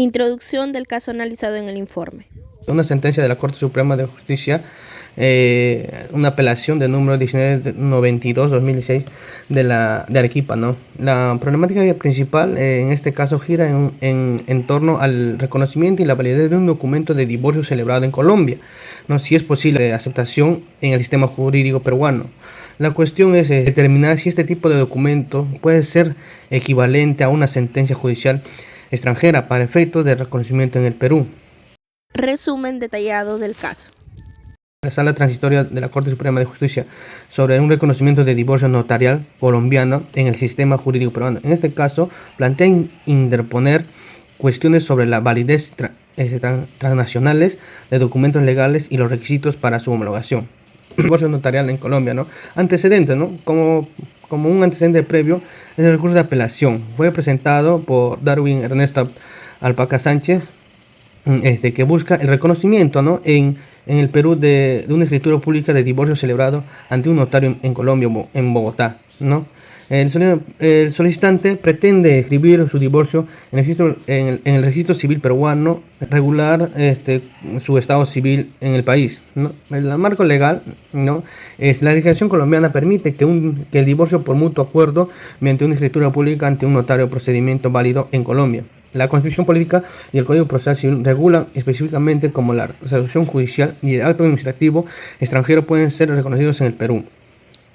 Introducción del caso analizado en el informe. Una sentencia de la Corte Suprema de Justicia, una apelación de número 1992-2016 de Arequipa, ¿no? La problemática principal en este caso gira en torno al reconocimiento y la validez de un documento de divorcio celebrado en Colombia, ¿no? Si es posible aceptación en el sistema jurídico peruano. La cuestión es determinar si este tipo de documento puede ser equivalente a una sentencia judicial extranjera para efectos de reconocimiento en el Perú. Resumen detallado del caso. La Sala Transitoria de la Corte Suprema de Justicia sobre un reconocimiento de divorcio notarial colombiano en el sistema jurídico peruano. En este caso, plantea interponer cuestiones sobre la validez transnacionales de documentos legales y los requisitos para su homologación. Divorcio notarial en Colombia, ¿no? Antecedente, ¿no? Como un antecedente previo es el recurso de apelación. Fue presentado por Darwin Ernesto Alpaca Sánchez, que busca el reconocimiento, ¿no? en el Perú de una escritura pública de divorcio celebrado ante un notario en Colombia, en Bogotá, ¿no? El solicitante pretende escribir su divorcio en el registro civil peruano, regular su estado civil en el país, ¿no? El marco legal, ¿no? La legislación colombiana permite que el divorcio por mutuo acuerdo mediante una escritura pública ante un notario, procedimiento válido en Colombia. La Constitución Política y el Código Procesal Civil regulan específicamente cómo la resolución judicial y el acto administrativo extranjero pueden ser reconocidos en el Perú.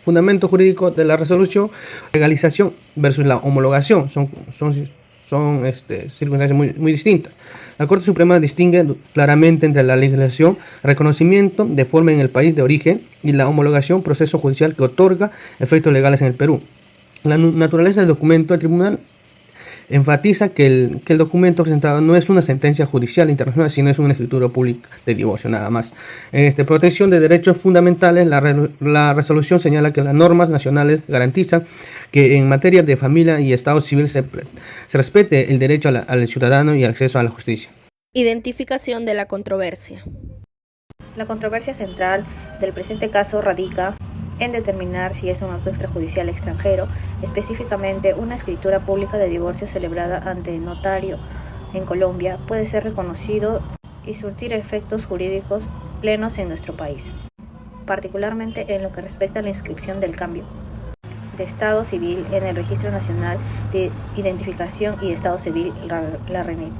Fundamento jurídico de la resolución: legalización versus la homologación. Son circunstancias muy distintas. La Corte Suprema distingue claramente entre la legislación, reconocimiento de forma en el país de origen, y la homologación, proceso judicial que otorga efectos legales en el Perú. La naturaleza del documento, el tribunal enfatiza que el documento presentado no es una sentencia judicial internacional, sino es una escritura pública de divorcio, nada más. Protección de derechos fundamentales. La resolución señala que las normas nacionales garantizan que en materia de familia y estado civil se respete el derecho al ciudadano y el acceso a la justicia. Identificación de la controversia. La controversia central del presente caso radica en determinar si es un acto extrajudicial extranjero, específicamente una escritura pública de divorcio celebrada ante notario en Colombia, puede ser reconocido y surtir efectos jurídicos plenos en nuestro país, particularmente en lo que respecta a la inscripción del cambio de estado civil en el Registro Nacional de Identificación y Estado Civil, la RENIC.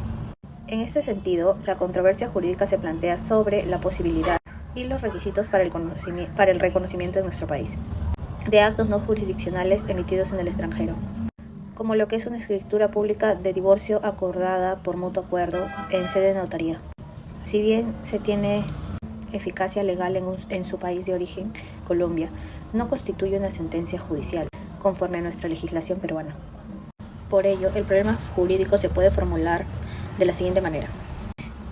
En este sentido, la controversia jurídica se plantea sobre la posibilidad y los requisitos para el reconocimiento en nuestro país de actos no jurisdiccionales emitidos en el extranjero, como lo que es una escritura pública de divorcio acordada por mutuo acuerdo en sede de notaría. Si bien se tiene eficacia legal en su país de origen, Colombia, no constituye una sentencia judicial conforme a nuestra legislación peruana. Por ello, el problema jurídico se puede formular de la siguiente manera: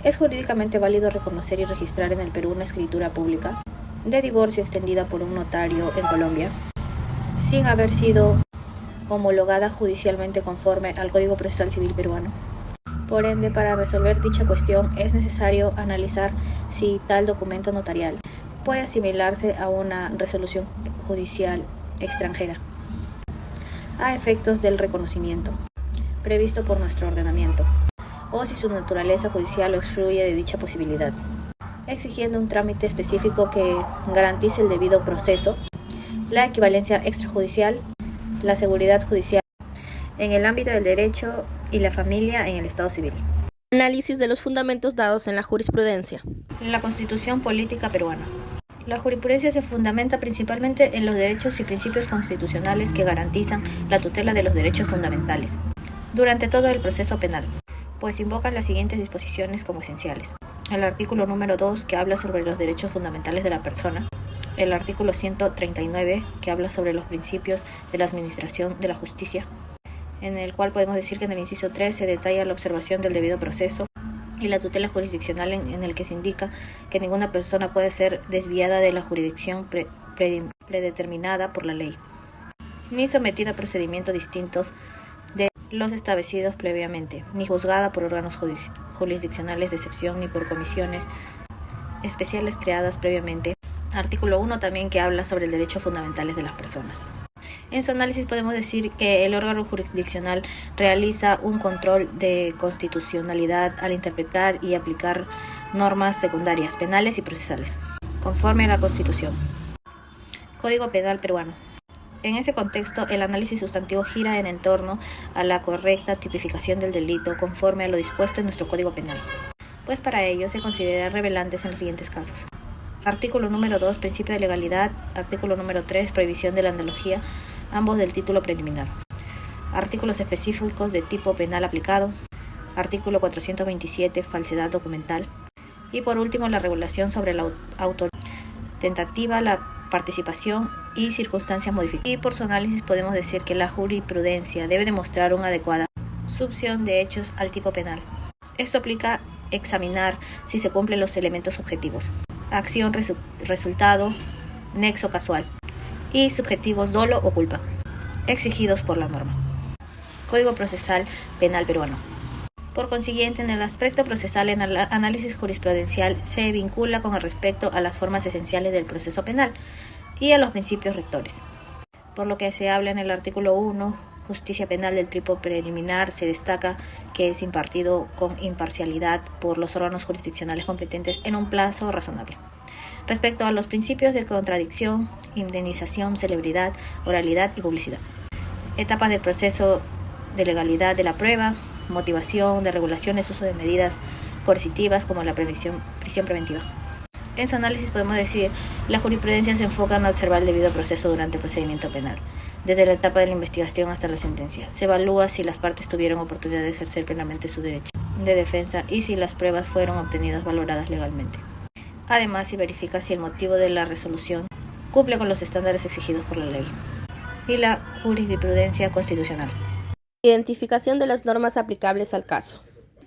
¿es jurídicamente válido reconocer y registrar en el Perú una escritura pública de divorcio extendida por un notario en Colombia, sin haber sido homologada judicialmente conforme al Código Procesal Civil peruano? Por ende, para resolver dicha cuestión es necesario analizar si tal documento notarial puede asimilarse a una resolución judicial extranjera a efectos del reconocimiento previsto por nuestro ordenamiento, o si su naturaleza judicial lo excluye de dicha posibilidad, exigiendo un trámite específico que garantice el debido proceso, la equivalencia extrajudicial, la seguridad judicial en el ámbito del derecho y la familia en el Estado civil. Análisis de los fundamentos dados en la jurisprudencia. La Constitución Política Peruana. La jurisprudencia se fundamenta principalmente en los derechos y principios constitucionales que garantizan la tutela de los derechos fundamentales durante todo el proceso penal, pues invocan las siguientes disposiciones como esenciales: el artículo número 2, que habla sobre los derechos fundamentales de la persona; el artículo 139, que habla sobre los principios de la administración de la justicia, en el cual podemos decir que en el inciso 3 se detalla la observación del debido proceso y la tutela jurisdiccional, en el que se indica que ninguna persona puede ser desviada de la jurisdicción predeterminada por la ley, ni sometida a procedimientos distintos de los establecidos previamente, ni juzgada por órganos jurisdiccionales de excepción, ni por comisiones especiales creadas previamente. Artículo 1 también, que habla sobre el derecho fundamentales de las personas. En su análisis podemos decir que el órgano jurisdiccional realiza un control de constitucionalidad al interpretar y aplicar normas secundarias, penales y procesales, conforme a la Constitución. Código Penal peruano. En ese contexto, el análisis sustantivo gira en torno a la correcta tipificación del delito conforme a lo dispuesto en nuestro Código Penal, pues para ello se considera relevantes en los siguientes casos. Artículo número 2, principio de legalidad. Artículo número 3, prohibición de la analogía, ambos del título preliminar. Artículos específicos de tipo penal aplicado. Artículo 427, falsedad documental. Y por último, la regulación sobre la autoridad tentativa, la participación y circunstancias modificadas. Y por su análisis podemos decir que la jurisprudencia debe demostrar una adecuada subsumión de hechos al tipo penal. Esto aplica examinar si se cumplen los elementos objetivos: acción, resultado, nexo causal y subjetivos, dolo o culpa, exigidos por la norma. Código Procesal Penal peruano. Por consiguiente, en el aspecto procesal, en el análisis jurisprudencial se vincula con respecto a las formas esenciales del proceso penal y a los principios rectores. Por lo que se habla en el artículo 1, justicia penal del tipo preliminar, se destaca que es impartido con imparcialidad por los órganos jurisdiccionales competentes en un plazo razonable. Respecto a los principios de contradicción, indemnización, celebridad, oralidad y publicidad. Etapas del proceso de legalidad de la prueba, motivación de regulaciones, uso de medidas coercitivas como la prisión preventiva. En su análisis podemos decir, la jurisprudencia se enfoca en observar el debido proceso durante el procedimiento penal, desde la etapa de la investigación hasta la sentencia. Se evalúa si las partes tuvieron oportunidad de ejercer plenamente su derecho de defensa y si las pruebas fueron obtenidas valoradas legalmente. Además, se verifica si el motivo de la resolución cumple con los estándares exigidos por la ley. Y la jurisprudencia constitucional. Identificación de las normas aplicables al caso.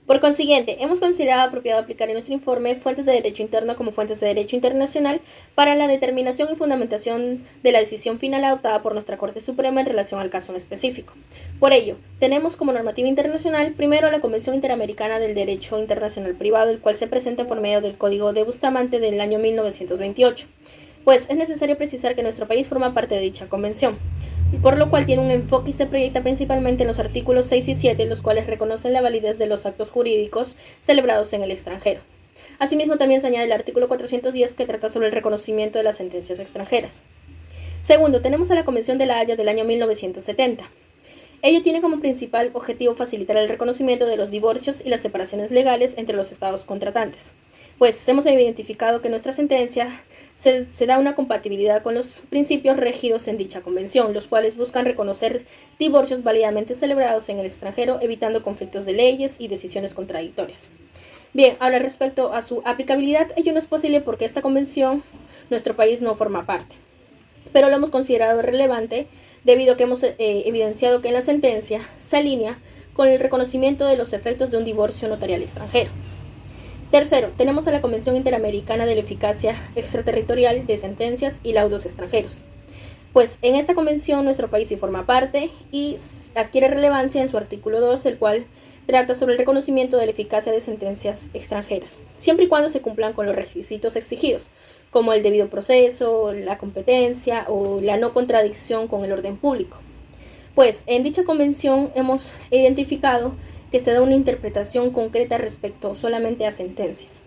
Por consiguiente, hemos considerado apropiado aplicar en nuestro informe fuentes de derecho interno como fuentes de derecho internacional para la determinación y fundamentación de la decisión final adoptada por nuestra Corte Suprema en relación al caso en específico. Por ello, tenemos como normativa internacional primero la Convención Interamericana del Derecho Internacional Privado, el cual se presenta por medio del Código de Bustamante del año 1928. Pues es necesario precisar que nuestro país forma parte de dicha convención, por lo cual tiene un enfoque y se proyecta principalmente en los artículos 6 y 7, los cuales reconocen la validez de los actos jurídicos celebrados en el extranjero. Asimismo, también se añade el artículo 410, que trata sobre el reconocimiento de las sentencias extranjeras. Segundo, tenemos a la Convención de La Haya del año 1970. Ello tiene como principal objetivo facilitar el reconocimiento de los divorcios y las separaciones legales entre los estados contratantes. Pues hemos identificado que nuestra sentencia se da una compatibilidad con los principios regidos en dicha convención, los cuales buscan reconocer divorcios válidamente celebrados en el extranjero, evitando conflictos de leyes y decisiones contradictorias. Bien, ahora respecto a su aplicabilidad, ello no es posible porque esta convención nuestro país no forma parte, pero lo hemos considerado relevante debido a que hemos evidenciado que en la sentencia se alinea con el reconocimiento de los efectos de un divorcio notarial extranjero. Tercero, tenemos a la Convención Interamericana de la Eficacia Extraterritorial de Sentencias y Laudos Extranjeros. Pues en esta convención nuestro país sí forma parte y adquiere relevancia en su artículo 2, el cual trata sobre el reconocimiento de la eficacia de sentencias extranjeras, siempre y cuando se cumplan con los requisitos exigidos, como el debido proceso, la competencia o la no contradicción con el orden público. Pues en dicha convención hemos identificado que se da una interpretación concreta respecto solamente a sentencias.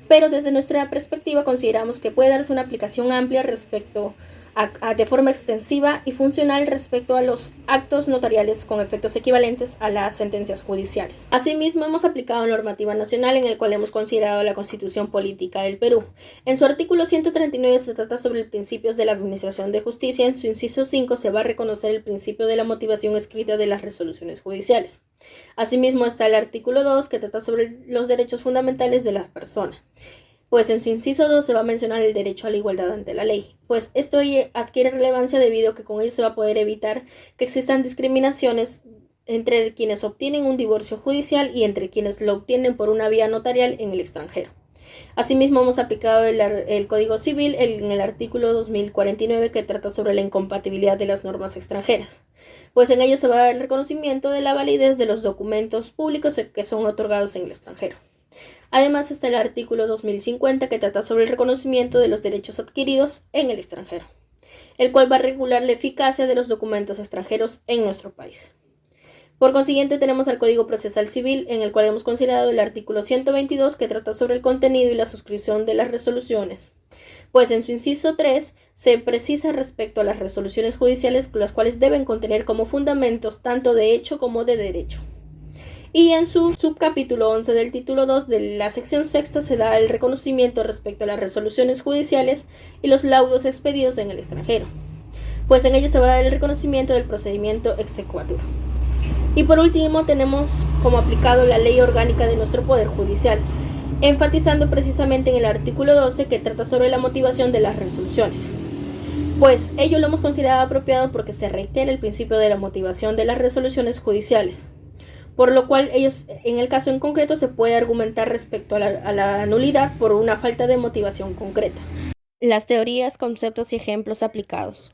Pero desde nuestra perspectiva consideramos que puede darse una aplicación amplia respecto de forma extensiva y funcional respecto a los actos notariales con efectos equivalentes a las sentencias judiciales. Asimismo, hemos aplicado normativa nacional en el cual hemos considerado la Constitución Política del Perú. En su artículo 139 se trata sobre los principios de la administración de justicia. En su inciso 5 se va a reconocer el principio de la motivación escrita de las resoluciones judiciales. Asimismo está el artículo 2 que trata sobre los derechos fundamentales de la persona. Pues en su inciso 2 se va a mencionar el derecho a la igualdad ante la ley. Pues esto adquiere relevancia debido a que con ello se va a poder evitar que existan discriminaciones entre quienes obtienen un divorcio judicial y entre quienes lo obtienen por una vía notarial en el extranjero. Asimismo, hemos aplicado el Código Civil en el artículo 2049 que trata sobre la incompatibilidad de las normas extranjeras. Pues en ello se va a dar el reconocimiento de la validez de los documentos públicos que son otorgados en el extranjero. Además está el artículo 2050 que trata sobre el reconocimiento de los derechos adquiridos en el extranjero. el cual va a regular la eficacia de los documentos extranjeros en nuestro país. Por consiguiente, tenemos al Código Procesal Civil, en el cual hemos considerado el artículo 122, que trata sobre el contenido y la suscripción de las resoluciones. Pues en su inciso 3 se precisa respecto a las resoluciones judiciales, las cuales deben contener como fundamentos tanto de hecho como de derecho. Y en su subcapítulo 11 del título 2 de la sección sexta se da el reconocimiento respecto a las resoluciones judiciales y los laudos expedidos en el extranjero. Pues en ello se va a dar el reconocimiento del procedimiento exequatur. Y por último tenemos como aplicado la Ley Orgánica de nuestro Poder Judicial, enfatizando precisamente en el artículo 12 que trata sobre la motivación de las resoluciones. Pues ello lo hemos considerado apropiado porque se reitera el principio de la motivación de las resoluciones judiciales, por lo cual en el caso en concreto se puede argumentar respecto a la nulidad por una falta de motivación concreta. Las teorías, conceptos y ejemplos aplicados.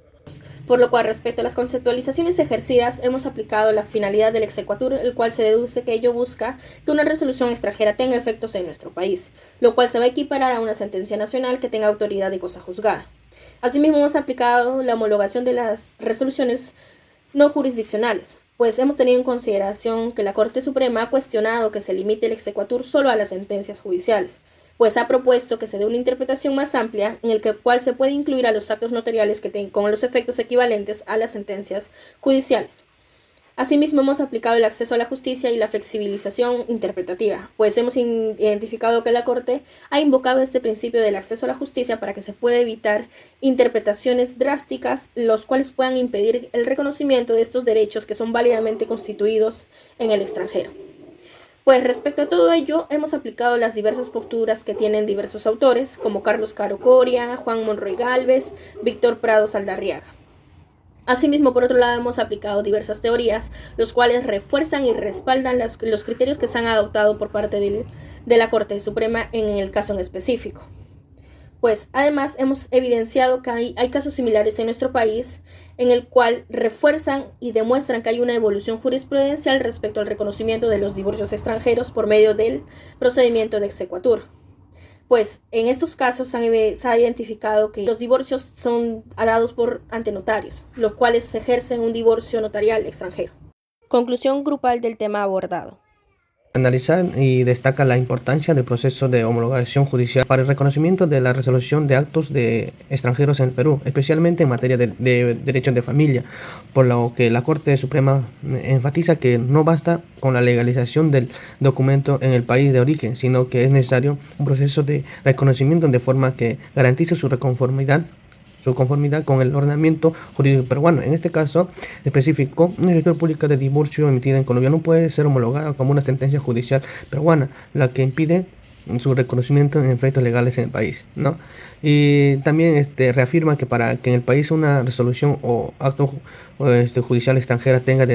Por lo cual, respecto a las conceptualizaciones ejercidas, hemos aplicado la finalidad del exequatur, el cual se deduce que ello busca que una resolución extranjera tenga efectos en nuestro país, lo cual se va a equiparar a una sentencia nacional que tenga autoridad de cosa juzgada. Asimismo, hemos aplicado la homologación de las resoluciones no jurisdiccionales, pues hemos tenido en consideración que la Corte Suprema ha cuestionado que se limite el exequatur solo a las sentencias judiciales, pues ha propuesto que se dé una interpretación más amplia en el cual se puede incluir a los actos notariales que con los efectos equivalentes a las sentencias judiciales. Asimismo, hemos aplicado el acceso a la justicia y la flexibilización interpretativa, pues hemos identificado que la Corte ha invocado este principio del acceso a la justicia para que se pueda evitar interpretaciones drásticas, los cuales puedan impedir el reconocimiento de estos derechos que son válidamente constituidos en el extranjero. Pues respecto a todo ello, hemos aplicado las diversas posturas que tienen diversos autores, como Carlos Caro Coria, Juan Monroy Gálvez, Víctor Prado Saldarriaga. Asimismo, por otro lado, hemos aplicado diversas teorías, los cuales refuerzan y respaldan los criterios que se han adoptado por parte de la Corte Suprema en el caso en específico. Pues además hemos evidenciado que hay casos similares en nuestro país en el cual refuerzan y demuestran que hay una evolución jurisprudencial respecto al reconocimiento de los divorcios extranjeros por medio del procedimiento de exequatur. Pues en estos casos se ha identificado que los divorcios son dados ante notarios, los cuales se ejercen un divorcio notarial extranjero. Conclusión grupal del tema abordado. Analizar y destaca la importancia del proceso de homologación judicial para el reconocimiento de la resolución de actos de extranjeros en el Perú, especialmente en materia de derechos de familia, por lo que la Corte Suprema enfatiza que no basta con la legalización del documento en el país de origen, sino que es necesario un proceso de reconocimiento de forma que garantice su conformidad con el ordenamiento jurídico peruano. En este caso específico, una escritura pública de divorcio emitida en Colombia no puede ser homologada como una sentencia judicial peruana, la que impide su reconocimiento en efectos legales en el país, ¿no? Y también reafirma que para que en el país una resolución o acto judicial extranjera tenga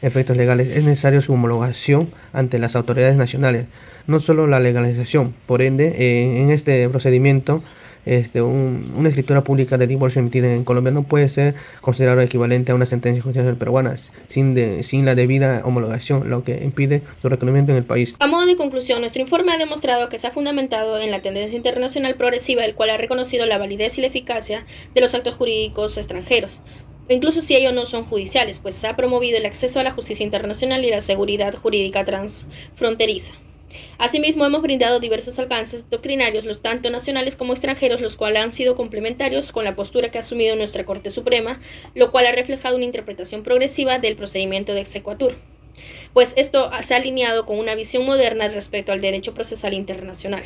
efectos legales es necesario su homologación ante las autoridades nacionales, no solo la legalización. Por ende, en este procedimiento una escritura pública de divorcio emitida en Colombia no puede ser considerado equivalente a una sentencia judicial peruana sin la debida homologación, lo que impide su reconocimiento en el país. A modo de conclusión, nuestro informe ha demostrado que se ha fundamentado en la tendencia internacional progresiva, el cual ha reconocido la validez y la eficacia de los actos jurídicos extranjeros, incluso si ellos no son judiciales, pues se ha promovido el acceso a la justicia internacional y la seguridad jurídica transfronteriza. Asimismo, hemos brindado diversos alcances doctrinarios, los tanto nacionales como extranjeros, los cuales han sido complementarios con la postura que ha asumido nuestra Corte Suprema, lo cual ha reflejado una interpretación progresiva del procedimiento de exequatur. Pues esto se ha alineado con una visión moderna respecto al derecho procesal internacional.